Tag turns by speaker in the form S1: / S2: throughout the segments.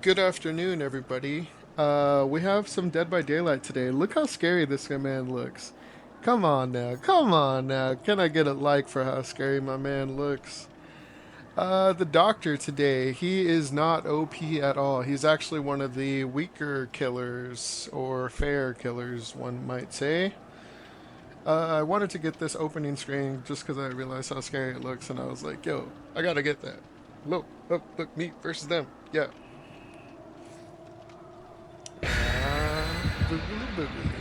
S1: Good afternoon, everybody. We have some Dead by Daylight today. Look how scary this man looks. Come on now, come on now. Can I get a like for how scary my man looks? The doctor today, he is not OP at all. He's actually one of the weaker killers, or fair killers, one might say. I wanted to get this opening screen just because I realized how scary it looks, and I was like, yo, I gotta get that. Look, look, look, me versus them. Yeah. Boogly boogly.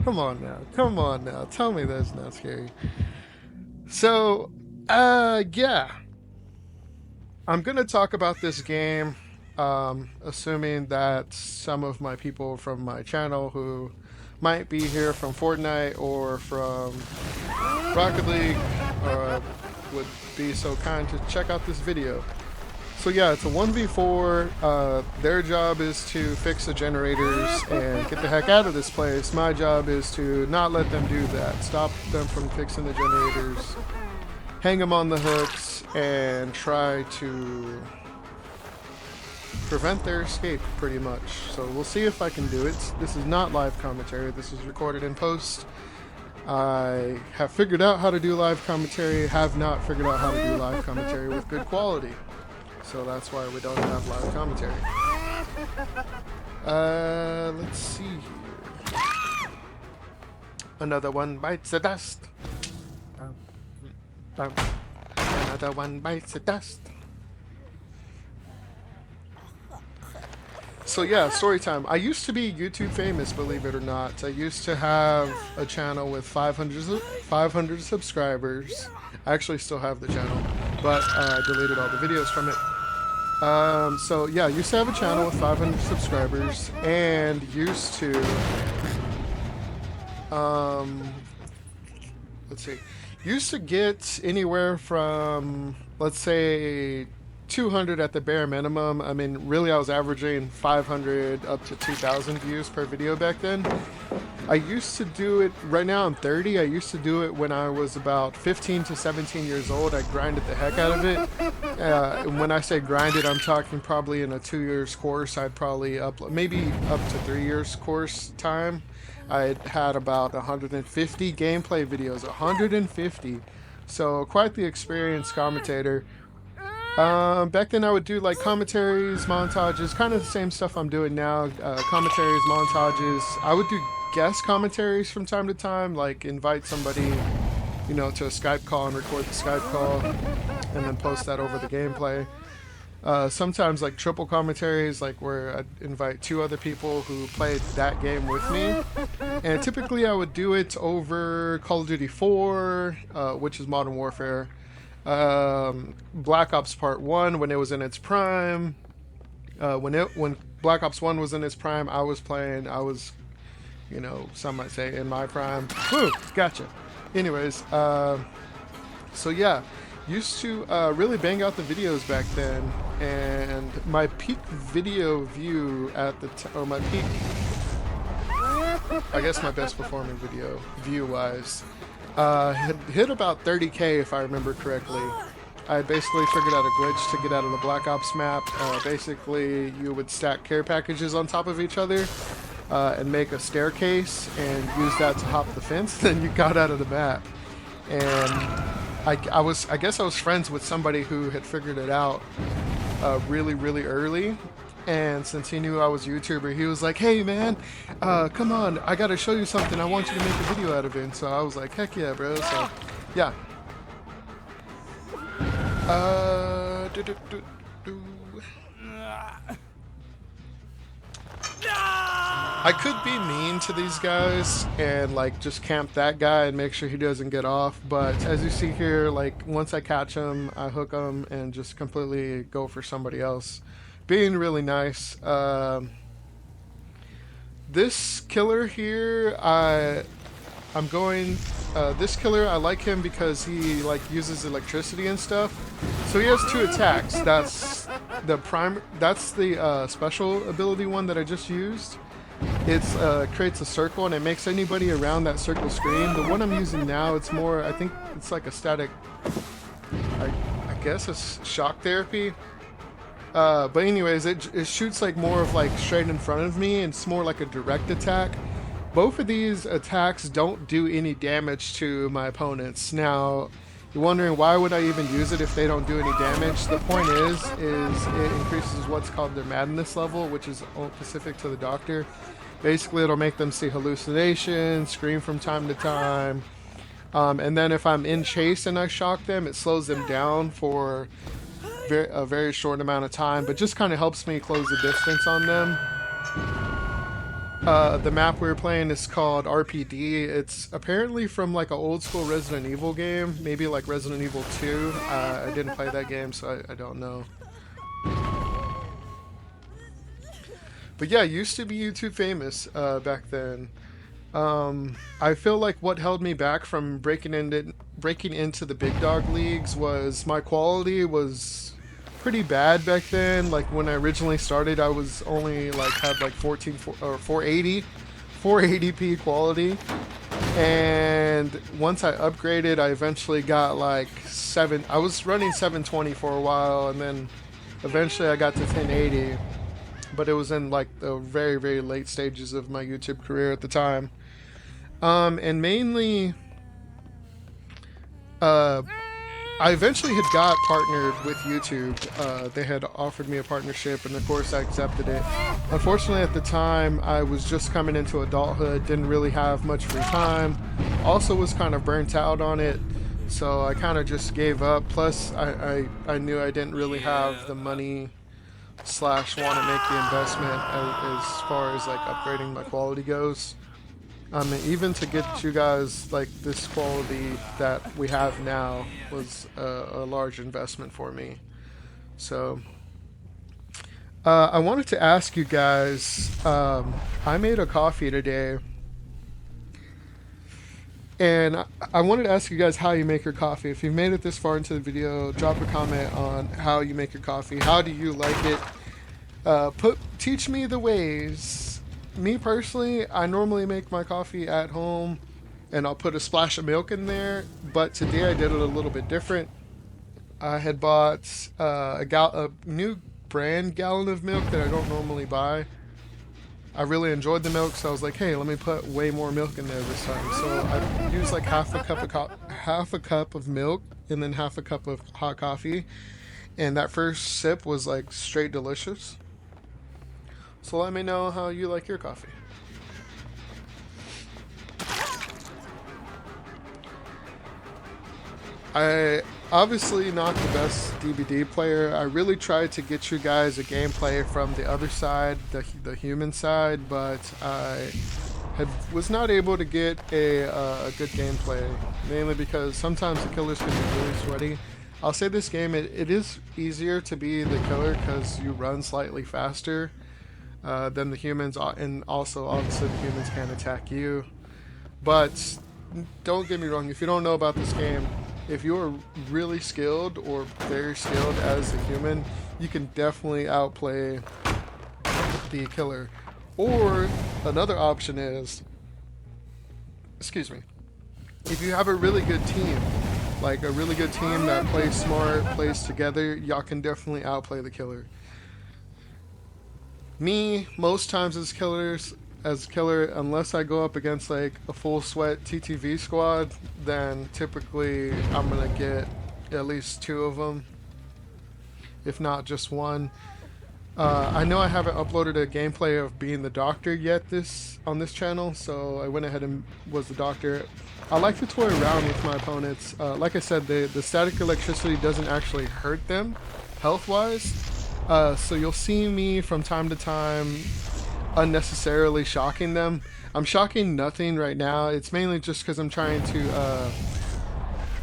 S1: Come on now. Come on now. Tell me that's not scary. So, yeah. I'm going to talk about this game, assuming that some of my people from my channel who might be here from Fortnite or from Rocket League would be so kind to check out this video. So yeah, it's a 1v4. Their job is to fix the generators and get the heck out of this place. My job is to not let them do that. Stop them from fixing the generators. Hang them on the hooks and try to prevent their escape, pretty much. So we'll see if I can do it. This is not live commentary. This is recorded in post. I have figured out how to do live commentary, have not figured out how to do live commentary with good quality. So that's why we don't have live commentary. Let's see here. Another one bites the dust. Another one bites the dust. So yeah, story time. I used to be YouTube famous, believe it or not. I used to have a channel with 500 subscribers. I actually still have the channel, but I deleted all the videos from it. So yeah, I used to have a channel with 500 subscribers and used to, let's see, used to get anywhere from, let's say, 200 at the bare minimum. I mean, really I was averaging 500 up to 2,000 views per video back then. I used to do it, right now I'm 30, I used to do it when I was about 15 to 17 years old. I grinded the heck out of it. When I say grinded, I'm talking probably in a 2 years course, I'd probably upload, maybe up to 3 years course time. I had about 150 gameplay videos, 150. So quite the experienced commentator. Back then I would do like commentaries, montages, kind of the same stuff I'm doing now. Commentaries, montages. I would do guest commentaries from time to time, like invite somebody, you know, to a Skype call and record the Skype call and then post that over the gameplay. Sometimes like triple commentaries, like where I'd invite 2 other people who played that game with me. And typically I would do it over Call of Duty 4, which is Modern Warfare. Black Ops Part 1 when it was in its prime. When Black Ops 1 was in its prime, I was, you know, some might say in my prime. Woo! Gotcha. Anyways, so yeah, used to really bang out the videos back then, and my peak video view at the or my peak, I guess my best performing video view-wise, had hit about 30K if I remember correctly. I basically figured out a glitch to get out of the Black Ops map. Basically, you would stack care packages on top of each other and make a staircase and use that to hop the fence. Then you got out of the map. And I guess I was friends with somebody who had figured it out really, really early. And since he knew I was a YouTuber, he was like, hey man, come on, I gotta show you something. I want you to make a video out of it. And so I was like, heck yeah, bro. So, yeah. I could be mean to these guys and like just camp that guy and make sure he doesn't get off, but as you see here, like once I catch him, I hook him and just completely go for somebody else. Being really nice. This killer here, I'm going, this killer, I like him because he like uses electricity and stuff. So he has 2 attacks. That's the special ability one that I just used. It's creates a circle and it makes anybody around that circle scream. The one I'm using now, it's more, I think it's like a static, I guess it's shock therapy. But anyways, it shoots like more of like straight in front of me, and it's more like a direct attack. Both of these attacks don't do any damage to my opponents. Now, you're wondering why would I even use it if they don't do any damage? The point is it increases what's called their madness level, which is specific to the doctor. Basically, it'll make them see hallucinations, scream from time to time. And then if I'm in chase and I shock them, it slows them down for a very short amount of time, but just kind of helps me close the distance on them. The map we were playing is called RPD. It's apparently from like an old school Resident Evil game, maybe like Resident Evil 2. I didn't play that game, so I don't know. But yeah, used to be YouTube famous back then. I feel like what held me back from breaking into the big dog leagues was my quality was pretty bad back then. Like when I originally started, I was only like had like 480p quality, and once I upgraded, I eventually got like I was running 720 for a while, and then eventually I got to 1080. But it was in like the very, very late stages of my YouTube career at the time. And mainly, I eventually had got partnered with YouTube. They had offered me a partnership, and of course I accepted it. Unfortunately, at the time, I was just coming into adulthood, didn't really have much free time. Also was kind of burnt out on it, so I kind of just gave up. Plus, I knew I didn't really have the money / want to make the investment as far as like upgrading my quality goes. Even to get you guys like this quality that we have now was a large investment for me. So I wanted to ask you guys, I made a coffee today, and I wanted to ask you guys how you make your coffee. If you've made it this far into the video, drop a comment on how you make your coffee. How do you like it? Teach me the ways. Me personally, I normally make my coffee at home, and I'll put a splash of milk in there. But today I did it a little bit different. I had bought a new brand gallon of milk that I don't normally buy. I really enjoyed the milk, so I was like, hey, let me put way more milk in there this time. So I used like half a cup of milk and then half a cup of hot coffee, and that first sip was like straight delicious. So let me know how you like your coffee. I obviously not the best DVD player. I really tried to get you guys a gameplay from the other side, the human side, but I was not able to get a good gameplay, mainly because sometimes the killers can be really sweaty. I'll say this game, it is easier to be the killer because you run slightly faster than the humans, and also obviously the humans can attack you. But don't get me wrong, if you don't know about this game, if you're really skilled or very skilled as a human, you can definitely outplay the killer. Or another option is, excuse me, if you have a really good team, like a really good team that plays smart, plays together, y'all can definitely outplay the killer. Me, most times as killer, unless I go up against like a full sweat TTV squad, then typically I'm gonna get at least 2 of them, if not just one. I know I haven't uploaded a gameplay of being the doctor yet on this channel, so I went ahead and was the doctor. I like to toy around with my opponents. Like I said, the static electricity doesn't actually hurt them health-wise, so you'll see me from time to time unnecessarily shocking them. I'm shocking nothing right now. It's mainly just because I'm trying to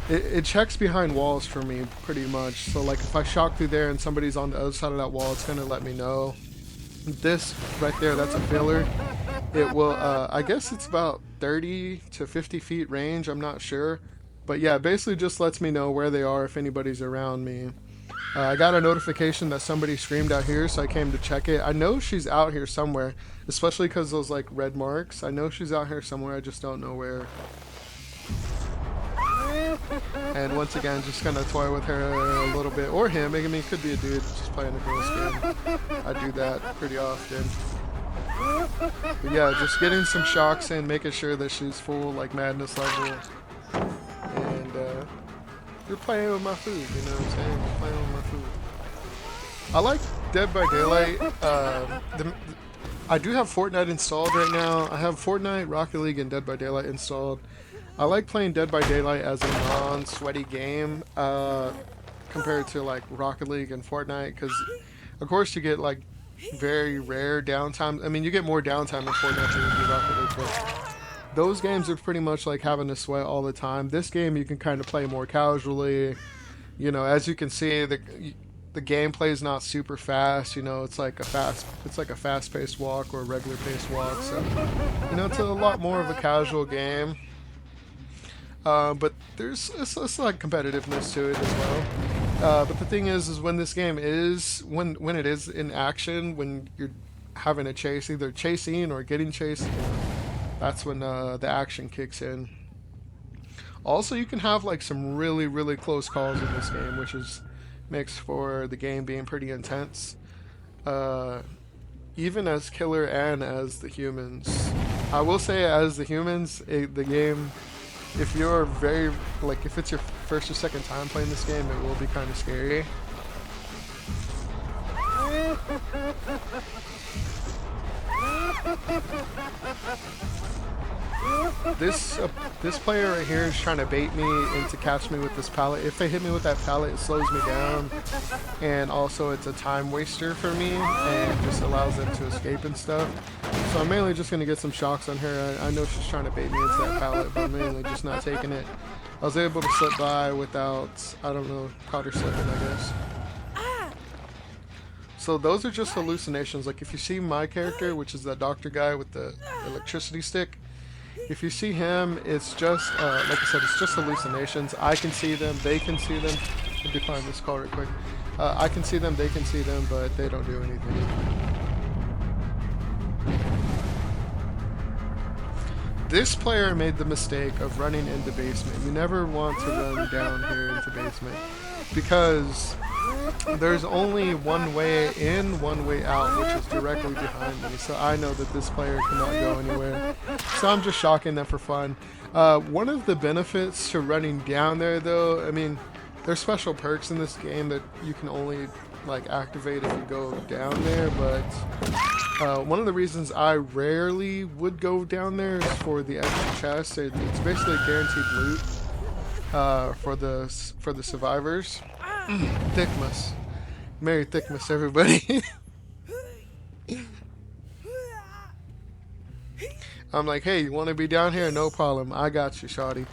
S1: it checks behind walls for me pretty much. So like if I shock through there and somebody's on the other side of that wall, it's gonna let me know. This right there, that's a filler. It will I guess it's about 30 to 50 feet range, I'm not sure, but yeah, basically just lets me know where they are if anybody's around me. I got a notification that somebody screamed out here, so I came to check it. I know she's out here somewhere, especially because those like red marks. I know she's out here somewhere, I just don't know where. And once again, just gonna toy with her a little bit, or him. I mean, it could be a dude just playing a girl skin. I do that pretty often. But yeah, just getting some shocks in, making sure that she's full, like madness level. And you're playing with my food, you know what I'm saying? You're playing with my food. I like Dead by Daylight. I do have Fortnite installed right now. I have Fortnite, Rocket League, and Dead by Daylight installed. I like playing Dead by Daylight as a non-sweaty game compared to like Rocket League and Fortnite, because of course you get like very rare downtime. I mean, you get more downtime in Fortnite than you do Rocket League, but those games are pretty much like having to sweat all the time. This game you can kind of play more casually. You know, as you can see, the gameplay is not super fast. You know, it's like a fast-paced walk or a regular-paced walk. So, you know, it's a lot more of a casual game. But it's like competitiveness to it as well. But the thing is when this game is when it is in action, when you're having a chase, either chasing or getting chased, that's when the action kicks in. Also, you can have like some really close calls in this game, which makes for the game being pretty intense. Even as killer and as the humans. I will say, as the humans, the game, if you're if it's your first or second time playing this game, it will be kind of scary. This player right here is trying to bait me into catch me with this pallet. If they hit me with that pallet, it slows me down, and also it's a time waster for me and just allows them to escape and stuff. So I'm mainly just gonna get some shocks on her. I know she's trying to bait me into that pallet, but I'm mainly just not taking it. I was able to slip by without, I don't know, caught her slipping, I guess. So those are just hallucinations. Like if you see my character, which is that doctor guy with the electricity stick, if you see him, it's just, like I said, it's just hallucinations. I can see them, they can see them. Let me find this call real quick. I can see them, they can see them, but they don't do anything. This player made the mistake of running into basement. You never want to run down here into basement, because there's only one way in, one way out, which is directly behind me. So I know that this player cannot go anywhere. So I'm just shocking them for fun. One of the benefits to running down there, though, I mean, there's special perks in this game that you can only like activate if you go down there, but one of the reasons I rarely would go down there is for the extra chest. It's basically guaranteed loot for the survivors. Thickness. Merry Thickness, everybody. I'm like, hey, you want to be down here? No problem. I got you, shawty.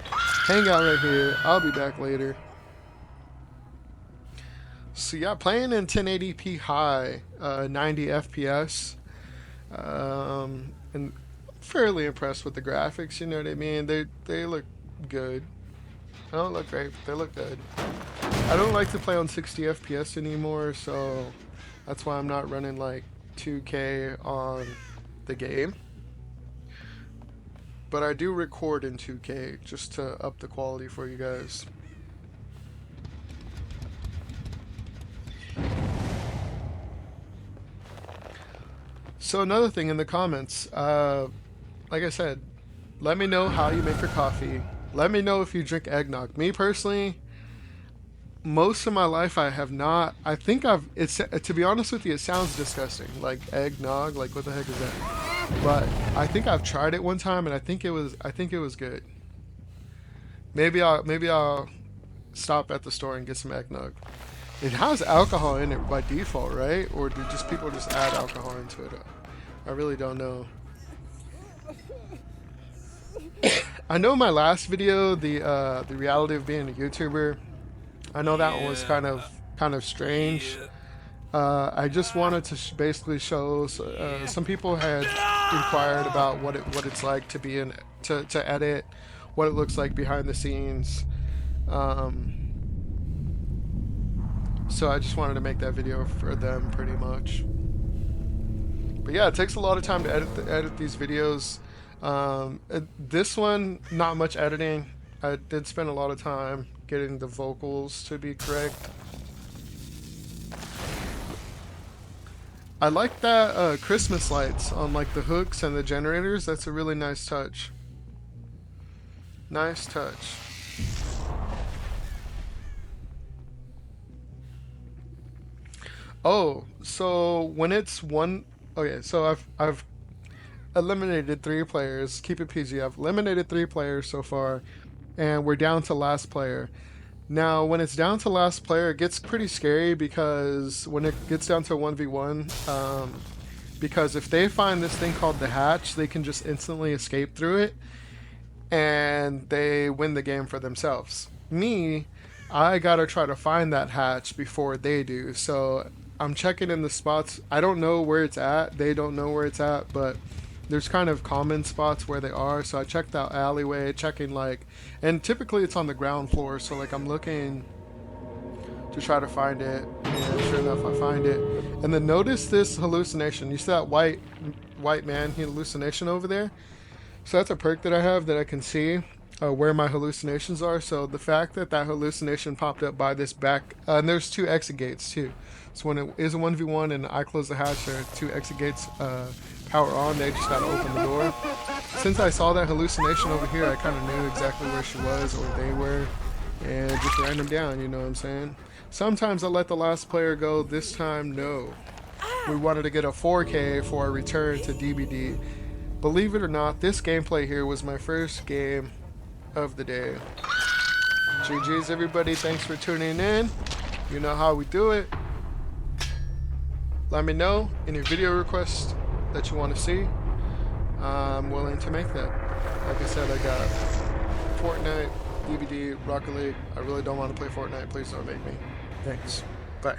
S1: Hang out right here. I'll be back later. So yeah, playing in 1080p high, 90 FPS. And fairly impressed with the graphics, you know what I mean? They look good. They don't look great, but they look good. I don't like to play on 60 FPS anymore, so that's why I'm not running like 2K on the game. But I do record in 2K just to up the quality for you guys. So another thing in the comments, like I said, let me know how you make your coffee. Let me know if you drink eggnog. Me personally, most of my life I have not. I think to be honest with you, it sounds disgusting. Like eggnog, like what the heck is that? But I think I've tried it one time and I think it was good. Maybe I'll stop at the store and get some eggnog. It has alcohol in it by default, right? Or do people just add alcohol into it? I really don't know. I know my last video, the reality of being a YouTuber, I know that one was kind of strange. I just wanted to basically show. Some people had inquired about what it's like to be to edit, what it looks like behind the scenes. So I just wanted to make that video for them, pretty much. But yeah, it takes a lot of time to edit these videos. This one, not much editing. I did spend a lot of time getting the vocals to be correct. I like that Christmas lights on like the hooks and the generators. That's a really nice touch. Nice touch. Oh, so when it's one, okay, so I've eliminated 3 players. Keep it PG. I've eliminated 3 players so far, and we're down to last player. Now, when it's down to last player, it gets pretty scary because when it gets down to 1v1, because if they find this thing called the hatch, they can just instantly escape through it, and they win the game for themselves. Me, I gotta try to find that hatch before they do. So I'm checking in the spots. I don't know where it's at. They don't know where it's at, but there's kind of common spots where they are. So I checked out alleyway, checking like, and typically it's on the ground floor. So like I'm looking to try to find it, and sure enough, I find it. And then notice this hallucination. You see that white man hallucination over there? So that's a perk that I have that I can see where my hallucinations are. So the fact that that hallucination popped up by this back, and there's 2 exit gates too. So when it is a 1v1 and I close the hatch, there are 2 exit gates power on. They just gotta open the door. Since I saw that hallucination over here, I kind of knew exactly where she was or they were, and just ran them down. You know what I'm saying? Sometimes I let the last player go. This time, no. We wanted to get a 4K for a return to DBD. Believe it or not, this gameplay here was my first game of the day. GG's everybody, thanks for tuning in. You know how we do it. Let me know any video requests that you want to see. I'm willing to make that. Like I said, I got Fortnite, DBD, Rocket League. I really don't want to play Fortnite. Please don't make me. Thanks. Bye.